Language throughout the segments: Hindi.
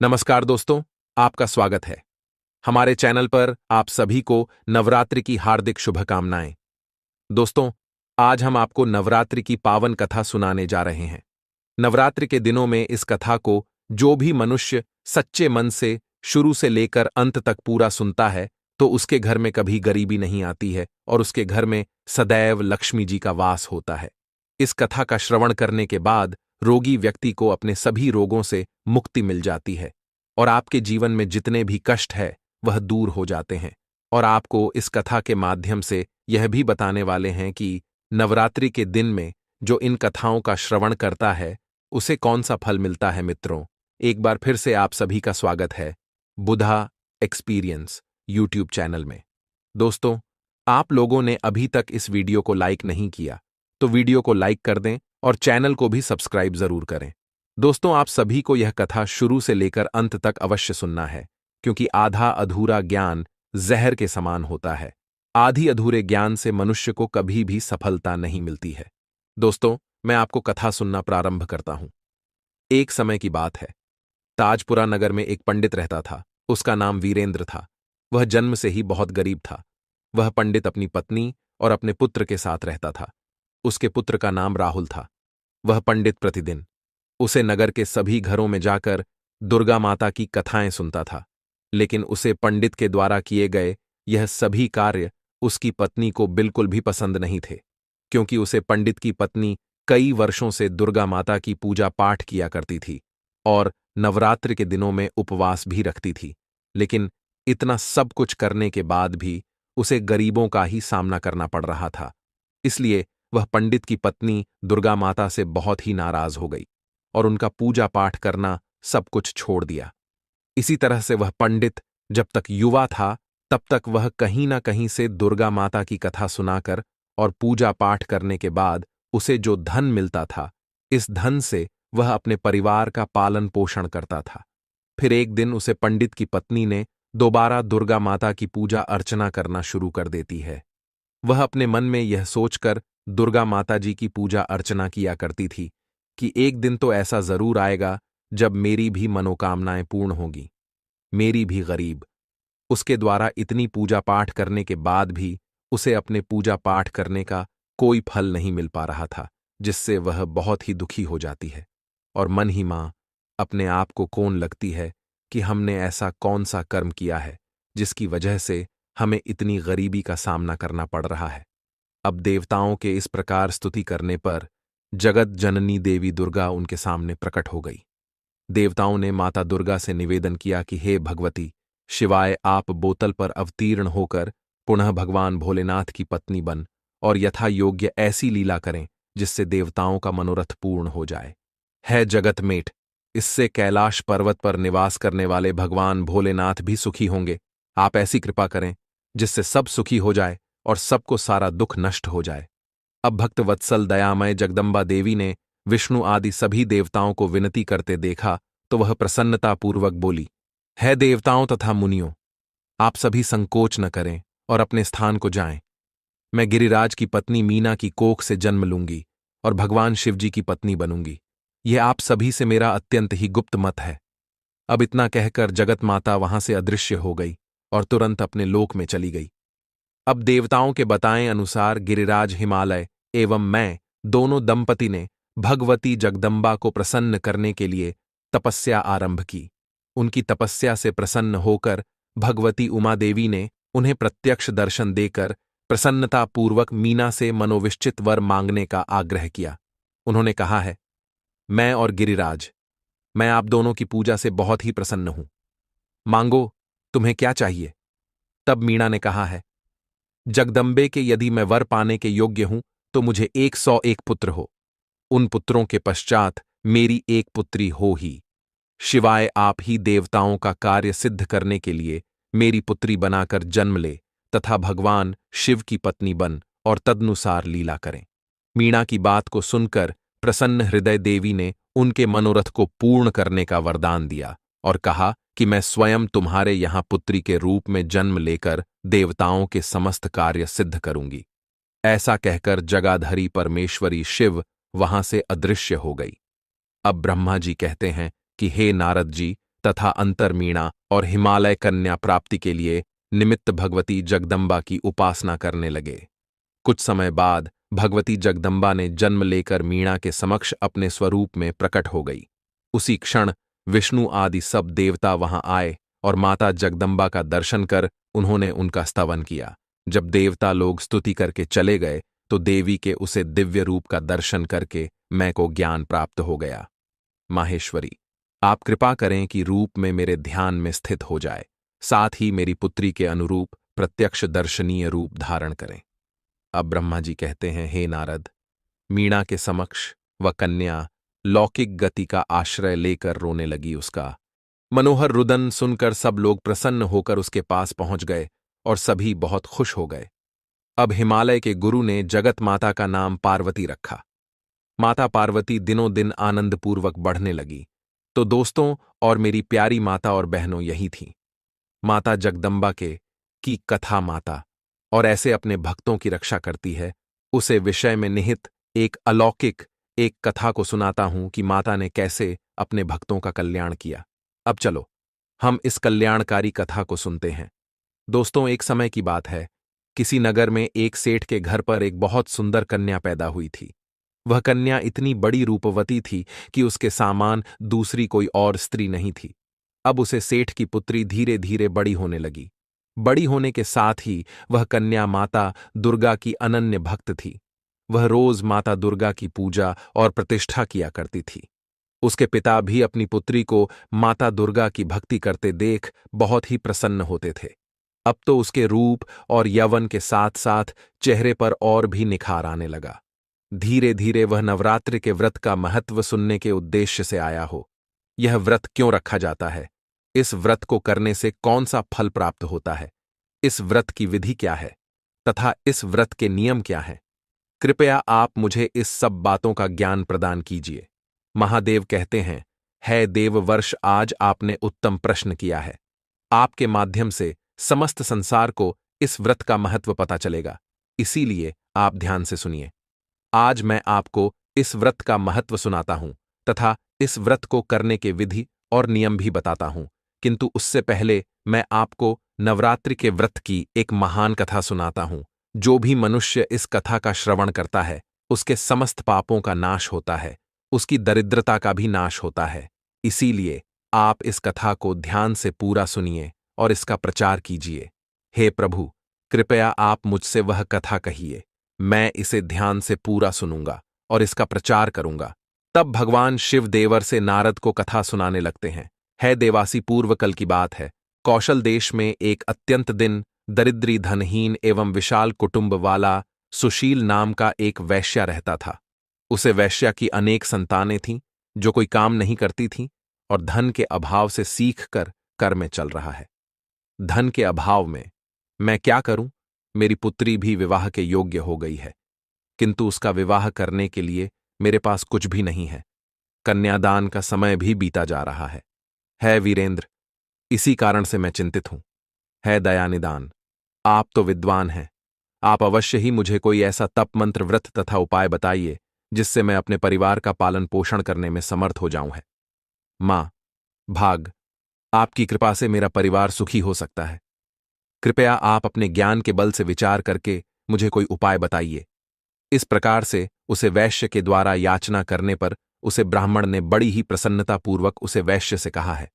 नमस्कार दोस्तों, आपका स्वागत है। हमारे चैनल पर आप सभी को नवरात्रि की हार्दिक शुभकामनाएं। दोस्तों, आज हम आपको नवरात्रि की पावन कथा सुनाने जा रहे हैं। नवरात्रि के दिनों में इस कथा को जो भी मनुष्य सच्चे मन से शुरू से लेकर अंत तक पूरा सुनता है, तो उसके घर में कभी गरीबी नहीं आती है और उसके घर में सदैव लक्ष्मी जी का वास होता है। इस कथा का श्रवण करने के बाद रोगी व्यक्ति को अपने सभी रोगों से मुक्ति मिल जाती है और आपके जीवन में जितने भी कष्ट है वह दूर हो जाते हैं। और आपको इस कथा के माध्यम से यह भी बताने वाले हैं कि नवरात्रि के दिन में जो इन कथाओं का श्रवण करता है उसे कौन सा फल मिलता है। मित्रों, एक बार फिर से आप सभी का स्वागत है बुधा एक्सपीरियंस यूट्यूब चैनल में। दोस्तों, आप लोगों ने अभी तक इस वीडियो को लाइक नहीं किया तो वीडियो को लाइक कर दें और चैनल को भी सब्सक्राइब जरूर करें। दोस्तों, आप सभी को यह कथा शुरू से लेकर अंत तक अवश्य सुनना है, क्योंकि आधा अधूरा ज्ञान जहर के समान होता है। आधी अधूरे ज्ञान से मनुष्य को कभी भी सफलता नहीं मिलती है। दोस्तों, मैं आपको कथा सुनना प्रारंभ करता हूं। एक समय की बात है। ताजपुरा नगर में एक पंडित रहता था। उसका नाम वीरेंद्र था। वह जन्म से ही बहुत गरीब था। वह पंडित अपनी पत्नी और अपने पुत्र के साथ रहता था। उसके पुत्र का नाम राहुल था। वह पंडित प्रतिदिन उसे नगर के सभी घरों में जाकर दुर्गा माता की कथाएं सुनता था, लेकिन उसे पंडित के द्वारा किए गए यह सभी कार्य उसकी पत्नी को बिल्कुल भी पसंद नहीं थे, क्योंकि उसे पंडित की पत्नी कई वर्षों से दुर्गा माता की पूजा पाठ किया करती थी और नवरात्रि के दिनों में उपवास भी रखती थी। लेकिन इतना सब कुछ करने के बाद भी उसे गरीबों का ही सामना करना पड़ रहा था। इसलिए वह पंडित की पत्नी दुर्गा माता से बहुत ही नाराज हो गई और उनका पूजा पाठ करना सब कुछ छोड़ दिया। इसी तरह से वह पंडित जब तक युवा था तब तक वह कहीं ना कहीं से दुर्गा माता की कथा सुनाकर और पूजा पाठ करने के बाद उसे जो धन मिलता था, इस धन से वह अपने परिवार का पालन पोषण करता था। फिर एक दिन उसे पंडित की पत्नी ने दोबारा दुर्गा माता की पूजा अर्चना करना शुरू कर देती है। वह अपने मन में यह सोचकर दुर्गा माता जी की पूजा अर्चना किया करती थी कि एक दिन तो ऐसा जरूर आएगा जब मेरी भी मनोकामनाएं पूर्ण होंगी। मेरी भी गरीब। उसके द्वारा इतनी पूजा पाठ करने के बाद भी उसे अपने पूजा पाठ करने का कोई फल नहीं मिल पा रहा था, जिससे वह बहुत ही दुखी हो जाती है और मन ही मां अपने आप को कोन लगती है कि हमने ऐसा कौन सा कर्म किया है जिसकी वजह से हमें इतनी गरीबी का सामना करना पड़ रहा है। अब देवताओं के इस प्रकार स्तुति करने पर जगत जननी देवी दुर्गा उनके सामने प्रकट हो गई। देवताओं ने माता दुर्गा से निवेदन किया कि हे भगवती, शिवाय आप बोतल पर अवतीर्ण होकर पुनः भगवान भोलेनाथ की पत्नी बन और यथा योग्य ऐसी लीला करें जिससे देवताओं का मनोरथ पूर्ण हो जाए। है जगत मेट, इससे कैलाश पर्वत पर निवास करने वाले भगवान भोलेनाथ भी सुखी होंगे। आप ऐसी कृपा करें जिससे सब सुखी हो जाए और सबको सारा दुख नष्ट हो जाए। अब भक्त वत्सल दयामय जगदम्बा देवी ने विष्णु आदि सभी देवताओं को विनती करते देखा तो वह प्रसन्नतापूर्वक बोली, है देवताओं तथा मुनियों, आप सभी संकोच न करें और अपने स्थान को जाएं। मैं गिरिराज की पत्नी मीना की कोख से जन्म लूंगी और भगवान शिवजी की पत्नी बनूंगी। यह आप सभी से मेरा अत्यंत ही गुप्त मत है। अब इतना कहकर जगत माता वहां से अदृश्य हो गई और तुरंत अपने लोक में चली गई। अब देवताओं के बताएं अनुसार गिरिराज हिमालय एवं मैं दोनों दंपति ने भगवती जगदम्बा को प्रसन्न करने के लिए तपस्या आरंभ की। उनकी तपस्या से प्रसन्न होकर भगवती उमा देवी ने उन्हें प्रत्यक्ष दर्शन देकर प्रसन्नतापूर्वक मीना से मनोविश्चित वर मांगने का आग्रह किया। उन्होंने कहा है, मैं और गिरिराज, मैं आप दोनों की पूजा से बहुत ही प्रसन्न हूं। मांगो, तुम्हें क्या चाहिए। तब मीना ने कहा है, जगदम्बे के यदि मैं वर पाने के योग्य हूं तो मुझे 101 पुत्र हो। उन पुत्रों के पश्चात मेरी एक पुत्री हो ही। शिवाय आप ही देवताओं का कार्य सिद्ध करने के लिए मेरी पुत्री बनाकर जन्म ले तथा भगवान शिव की पत्नी बन और तदनुसार लीला करें। मीणा की बात को सुनकर प्रसन्न हृदय देवी ने उनके मनोरथ को पूर्ण करने का वरदान दिया और कहा कि मैं स्वयं तुम्हारे यहां पुत्री के रूप में जन्म लेकर देवताओं के समस्त कार्य सिद्ध करूंगी। ऐसा कहकर जगाधरी परमेश्वरी शिव वहां से अदृश्य हो गई। अब ब्रह्मा जी कहते हैं कि हे नारद जी तथा अंतर्मीणा और हिमालय कन्या प्राप्ति के लिए निमित्त भगवती जगदम्बा की उपासना करने लगे। कुछ समय बाद भगवती जगदम्बा ने जन्म लेकर मीणा के समक्ष अपने स्वरूप में प्रकट हो गई। उसी क्षण विष्णु आदि सब देवता वहां आए और माता जगदम्बा का दर्शन कर उन्होंने उनका स्तवन किया। जब देवता लोग स्तुति करके चले गए तो देवी के उसे दिव्य रूप का दर्शन करके मैं को ज्ञान प्राप्त हो गया। माहेश्वरी, आप कृपा करें कि रूप में मेरे ध्यान में स्थित हो जाए, साथ ही मेरी पुत्री के अनुरूप प्रत्यक्ष दर्शनीय रूप धारण करें। अब ब्रह्मा जी कहते हैं, हे नारद, मीणा के समक्ष वह कन्या लौकिक गति का आश्रय लेकर रोने लगी। उसका मनोहर रुदन सुनकर सब लोग प्रसन्न होकर उसके पास पहुंच गए और सभी बहुत खुश हो गए। अब हिमालय के गुरु ने जगत माता का नाम पार्वती रखा। माता पार्वती दिनों दिन आनंदपूर्वक बढ़ने लगी। तो दोस्तों और मेरी प्यारी माता और बहनों यही थीं। माता जगदम्बा के की कथा माता और ऐसे अपने भक्तों की रक्षा करती है, उसे विषय में निहित एक अलौकिक एक कथा को सुनाता हूं कि माता ने कैसे अपने भक्तों का कल्याण किया। अब चलो हम इस कल्याणकारी कथा को सुनते हैं। दोस्तों, एक समय की बात है, किसी नगर में एक सेठ के घर पर एक बहुत सुंदर कन्या पैदा हुई थी। वह कन्या इतनी बड़ी रूपवती थी कि उसके सामान दूसरी कोई और स्त्री नहीं थी। अब उसे सेठ की पुत्री धीरे धीरे बड़ी होने लगी। बड़ी होने के साथ ही वह कन्या माता दुर्गा की अनन्य भक्त थी। वह रोज माता दुर्गा की पूजा और प्रतिष्ठा किया करती थी। उसके पिता भी अपनी पुत्री को माता दुर्गा की भक्ति करते देख बहुत ही प्रसन्न होते थे। अब तो उसके रूप और यौवन के साथ साथ चेहरे पर और भी निखार आने लगा। धीरे धीरे वह नवरात्रि के व्रत का महत्व सुनने के उद्देश्य से आया हो। यह व्रत क्यों रखा जाता है? इस व्रत को करने से कौन सा फल प्राप्त होता है? इस व्रत की विधि क्या है तथा इस व्रत के नियम क्या हैं? कृपया आप मुझे इस सब बातों का ज्ञान प्रदान कीजिए। महादेव कहते हैं, है देववर्ष, आज आपने उत्तम प्रश्न किया है। आपके माध्यम से समस्त संसार को इस व्रत का महत्व पता चलेगा, इसीलिए आप ध्यान से सुनिए। आज मैं आपको इस व्रत का महत्व सुनाता हूं तथा इस व्रत को करने के विधि और नियम भी बताता हूं, किंतु उससे पहले मैं आपको नवरात्रि के व्रत की एक महान कथा सुनाता हूं। जो भी मनुष्य इस कथा का श्रवण करता है, उसके समस्त पापों का नाश होता है, उसकी दरिद्रता का भी नाश होता है। इसीलिए आप इस कथा को ध्यान से पूरा सुनिए और इसका प्रचार कीजिए। हे प्रभु, कृपया आप मुझसे वह कथा कहिए। मैं इसे ध्यान से पूरा सुनूंगा और इसका प्रचार करूंगा। तब भगवान शिव देवर से नारद को कथा सुनाने लगते हैं। है देवासी पूर्वकल की बात है। कौशल देश में एक अत्यंत दिन दरिद्री धनहीन एवं विशाल कुटुंब वाला सुशील नाम का एक वैश्या रहता था। उसे वैश्या की अनेक संतानें थीं जो कोई काम नहीं करती थीं और धन के अभाव से सीख कर में चल रहा है। धन के अभाव में मैं क्या करूं? मेरी पुत्री भी विवाह के योग्य हो गई है, किंतु उसका विवाह करने के लिए मेरे पास कुछ भी नहीं है। कन्यादान का समय भी बीता जा रहा है वीरेंद्र, इसी कारण से मैं चिंतित हूं। है दयानिदान, आप तो विद्वान हैं, आप अवश्य ही मुझे कोई ऐसा तप मंत्र व्रत तथा उपाय बताइए जिससे मैं अपने परिवार का पालन पोषण करने में समर्थ हो जाऊं। है मां, भाग, आपकी कृपा से मेरा परिवार सुखी हो सकता है। कृपया आप अपने ज्ञान के बल से विचार करके मुझे कोई उपाय बताइए। इस प्रकार से उसे वैश्य के द्वारा याचना करने पर उसे ब्राह्मण ने बड़ी ही प्रसन्नतापूर्वक उसे वैश्य से कहा है,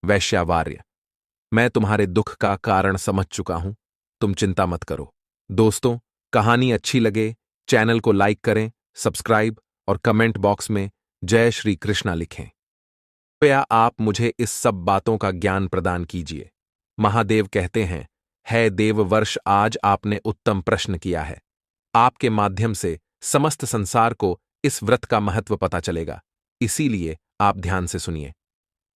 वैश्यावार्य, मैं तुम्हारे दुख का कारण समझ चुका हूं, तुम चिंता मत करो। दोस्तों, कहानी अच्छी लगे चैनल को लाइक करें, सब्सक्राइब और कमेंट बॉक्स में जय श्री कृष्णा लिखें। कृपया आप मुझे इस सब बातों का ज्ञान प्रदान कीजिए। महादेव कहते हैं, है देववर्ष, आज आपने उत्तम प्रश्न किया है। आपके माध्यम से समस्त संसार को इस व्रत का महत्व पता चलेगा, इसीलिए आप ध्यान से सुनिए।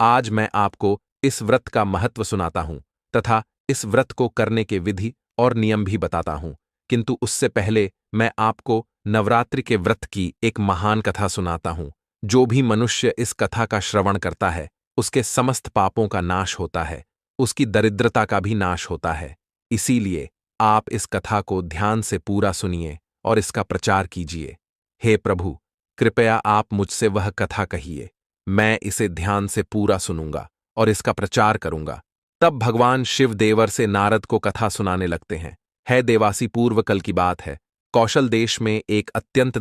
आज मैं आपको इस व्रत का महत्व सुनाता हूं तथा इस व्रत को करने के विधि और नियम भी बताता हूं, किंतु उससे पहले मैं आपको नवरात्रि के व्रत की एक महान कथा सुनाता हूं। जो भी मनुष्य इस कथा का श्रवण करता है, उसके समस्त पापों का नाश होता है, उसकी दरिद्रता का भी नाश होता है। इसीलिए आप इस कथा को ध्यान से पूरा सुनिए और इसका प्रचार कीजिए। हे प्रभु, कृपया आप मुझसे वह कथा कहिए। मैं इसे ध्यान से पूरा सुनूंगा और इसका प्रचार करूंगा। तब भगवान शिव देवर से नारद को कथा सुनाने लगते हैं। है देवासी पूर्व कल की बात है। कौशल देश में एक अत्यंत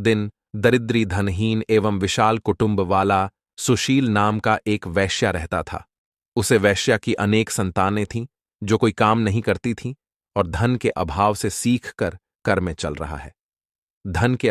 दरिद्री धनहीन एवं विशाल कुटुंब वाला सुशील नाम का एक वैश्या रहता था। उसे वैश्या की अनेक संतानें थीं जो कोई काम नहीं करती थीं और धन के अभाव से सीख कर में चल रहा है। धन के